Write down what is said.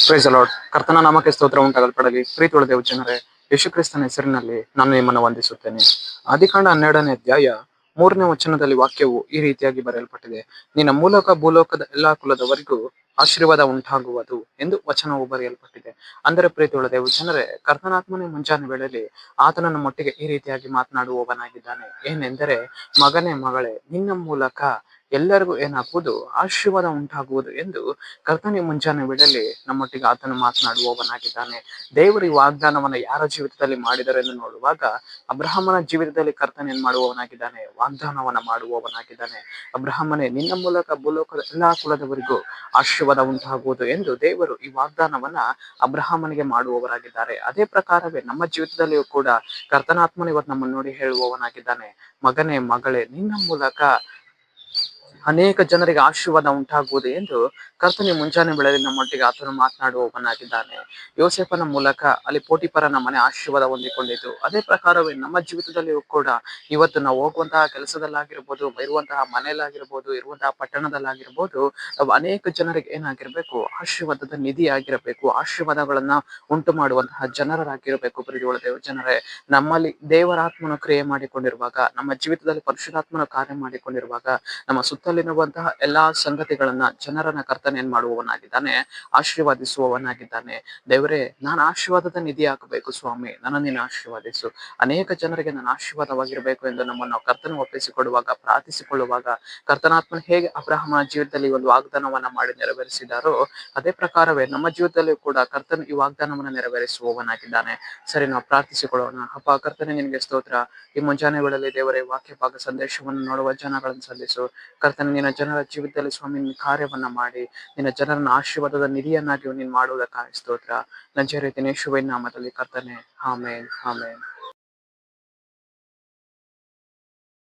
Price lord. ಕರ್ತನ ನಾಮಕ್ಕೆ ಸ್ತೋತ್ರ ಉಂಟಾಗಲ್ಪಡಲಿ. ಪ್ರೀತಿ ಉಳ್ಳ ಜನರೇ, ಯೇಸು ಕ್ರಿಸ್ತನ ಹೆಸರಿನಲ್ಲಿ ನಾನು ನಿಮ್ಮನ್ನು ವಂದಿಸುತ್ತೇನೆ. ಆದಿಕಾಂಡ 12ನೇ ಅಧ್ಯಾಯ 3ನೇ ವಚನದಲ್ಲಿ ವಾಕ್ಯವು ಈ ರೀತಿಯಾಗಿ ಬರೆಯಲ್ಪಟ್ಟಿದೆ. ನಿನ್ನ ಮೂಲಕ ಭೂಲೋಕದ ಎಲ್ಲಾ ಕುಲದವರಿಗೂ ಆಶೀರ್ವಾದ ಉಂಟಾಗುವುದು ಎಂದು ವಚನವು ಬರೆಯಲ್ಪಟ್ಟಿದೆ. ಅಂದರೆ ಪ್ರೀತಿ ಉಳ್ಳ ಜನರೇ, ಕರ್ತನಾತ್ಮನೇ ಮುಂಜಾನೆ ವೇಳೆಯಲ್ಲಿ ಆತನ ನಮ್ಮೊಟ್ಟಿಗೆ ಈ ರೀತಿಯಾಗಿ ಮಾತನಾಡುವವನಾಗಿದ್ದಾನೆ. ಏನೆಂದರೆ, ಮಗನೇ ಮಗಳೇ, ನಿನ್ನ ಮೂಲಕ ಎಲ್ಲರಿಗೂ ಏನಾಗುವುದು, ಆಶೀರ್ವಾದ ಉಂಟಾಗುವುದು ಎಂದು ಕರ್ತನ ಮುಂಜಾನೆ ವೇಳೆಯಲ್ಲಿ ನಮ್ಮೊಟ್ಟಿಗೆ ಆತನು ಮಾತನಾಡುವವನಾಗಿದ್ದಾನೆ. ದೇವರು ಈ ವಾಗ್ದಾನವನ್ನ ಯಾರ ಜೀವಿತದಲ್ಲಿ ಮಾಡಿದರು ಎಂದು ನೋಡುವಾಗ, ಅಬ್ರಹಾಮನ ಜೀವಿತದಲ್ಲಿ ಕರ್ತನ ಏನ್ ಮಾಡುವವನಾಗಿದ್ದಾನೆ, ವಾಗ್ದಾನವನ್ನ ಮಾಡುವವನಾಗಿದ್ದಾನೆ. ಅಬ್ರಹಾಮನೇ, ನಿನ್ನ ಮೂಲಕ ಭೂಲೋಕದ ಎಲ್ಲಾ ಕುಲದವರಿಗೂ ಆಶೀರ್ವಾದ ಉಂಟಾಗುವುದು ಎಂದು ದೇವರು ಈ ವಾಗ್ದಾನವನ್ನ ಅಬ್ರಹಾಮನಿಗೆ ಮಾಡುವವರಾಗಿದ್ದಾರೆ. ಅದೇ ಪ್ರಕಾರವೇ ನಮ್ಮ ಜೀವಿತದಲ್ಲಿಯೂ ಕೂಡ ಕರ್ತನಾತ್ಮನ ಇವತ್ತು ನಮ್ಮನ್ನು ನೋಡಿ ಹೇಳುವವನಾಗಿದ್ದಾನೆ. ಮಗನೇ ಮಗಳೇ, ನಿನ್ನ ಮೂಲಕ ಅನೇಕ ಜನರಿಗೆ ಆಶೀರ್ವಾದ ಉಂಟಾಗುವುದು ಎಂದು ಕರ್ತನ ಮುಂಜಾನೆ ವೇಳೆಯಲ್ಲಿ ನಮ್ಮೊಟ್ಟಿಗೆ ಆತನು ಮಾತನಾಡುವವನಾಗಿದ್ದಾನೆ. ಯೋಸೇಫನ ಮೂಲಕ ಅಲ್ಲಿ ಪೋಟಿಫರನ ಮನೆ ಆಶೀರ್ವಾದ ಹೊಂದಿಕೊಂಡಿತು. ಅದೇ ಪ್ರಕಾರವೇ ನಮ್ಮ ಜೀವಿತದಲ್ಲಿಯೂ ಕೂಡ ಇವತ್ತು ನಾವು ಹೋಗುವಂತಹ ಕೆಲಸದಲ್ಲಾಗಿರ್ಬೋದು, ಇರುವಂತಹ ಮನೆಯಲ್ಲಾಗಿರ್ಬೋದು, ಇರುವಂತಹ ಪಟ್ಟಣದಲ್ಲಾಗಿರ್ಬೋದು, ನಾವು ಅನೇಕ ಜನರಿಗೆ ಏನಾಗಿರ್ಬೇಕು, ಆಶೀರ್ವಾದದ ನಿಧಿ ಆಗಿರಬೇಕು, ಆಶೀರ್ವಾದಗಳನ್ನ ಉಂಟು ಮಾಡುವಂತಹ ಜನರಾಗಿರಬೇಕು. ಪ್ರೀತಿಯುಳ್ಳ ಜನರೇ, ನಮ್ಮಲ್ಲಿ ದೇವರಾತ್ಮನು ಕ್ರಿಯೆ ಮಾಡಿಕೊಂಡಿರುವಾಗ, ನಮ್ಮ ಜೀವಿತದಲ್ಲಿ ಪರಿಶುದ್ಧಾತ್ಮನ ಕಾರ್ಯ ಮಾಡಿಕೊಂಡಿರುವಾಗ, ನಮ್ಮ ಸುತ್ತಲಿರುವಂತಹ ಎಲ್ಲಾ ಸಂಗತಿಗಳನ್ನ ಜನರನ್ನ ಕರ್ತನ ಏನ್ ಮಾಡುವವನಾಗಿದ್ದಾನೆ, ಆಶೀರ್ವಾದಿಸುವವನಾಗಿದ್ದಾನೆ. ದೇವರೇ, ನಾನು ಆಶೀರ್ವಾದದ ನಿಧಿ ಆಗಬೇಕು ಸ್ವಾಮಿ, ನನ್ನ ನೀನು ಆಶೀರ್ವಾದಿಸು. ಅನೇಕ ಜನರಿಗೆ ನಾನು ಆಶೀರ್ವಾದವಾಗಿರ್ಬೇಕು ಎಂದು ನಮ್ಮನ್ನು ಕರ್ತನ ಒಪ್ಪಿಸಿಕೊಡುವಾಗ, ಪ್ರಾರ್ಥಿಸಿಕೊಳ್ಳುವಾಗ, ಕರ್ತನಾತ್ಮನ ಹೇಗೆ ಅಬ್ರಹಾಮನ ಜೀವಿತದಲ್ಲಿ ಒಂದು ವಾಗ್ದಾನವನ್ನ ಮಾಡಿ ನೆರವೇರಿಸಿದಾರೋ, ಅದೇ ಪ್ರಕಾರವೇ ನಮ್ಮ ಜೀವಿತದಲ್ಲಿಯೂ ಕೂಡ ಕರ್ತನ ಈ ವಾಗ್ದಾನವನ್ನ ನೆರವೇರಿಸುವವನಾಗಿದ್ದಾನೆ. ಸರಿ, ನಾವು ಪ್ರಾರ್ಥಿಸಿಕೊಳ್ಳೋಣ. ಅಪ್ಪ ಕರ್ತನೆ, ನಿನಗೆ ಸ್ತೋತ್ರ. ಈ ಮುಂಜಾನೆ ವೇಳೆಯಲ್ಲಿ ದೇವರೇ, ವಾಕ್ಯ ಭಾಗ ಸಂದೇಶವನ್ನು ನೋಡುವ ಜನಗಳನ್ನು ಸಲ್ಲಿಸು. ಕರ್ತನೆ, ನಿನ್ನ ಜನರ ಜೀವಿತದಲ್ಲಿ ಸ್ವಾಮಿ ನಿನ್ನ ಕಾರ್ಯವನ್ನ ಮಾಡಿ, ನಿನ್ನ ಜನರನ್ನ ಆಶೀರ್ವಾದದ ನಿಧಿಯನ್ನಾಗಿ ನೀನು ಮಾಡುವುದಕ್ಕಾಗಿ ಸ್ತೋತ್ರ. ನಜರೇತಿನ ಯೇಸುವಿನ ನಾಮದಲ್ಲಿ ಕರ್ತನೆ, ಆಮೆನ್, ಆಮೆನ್.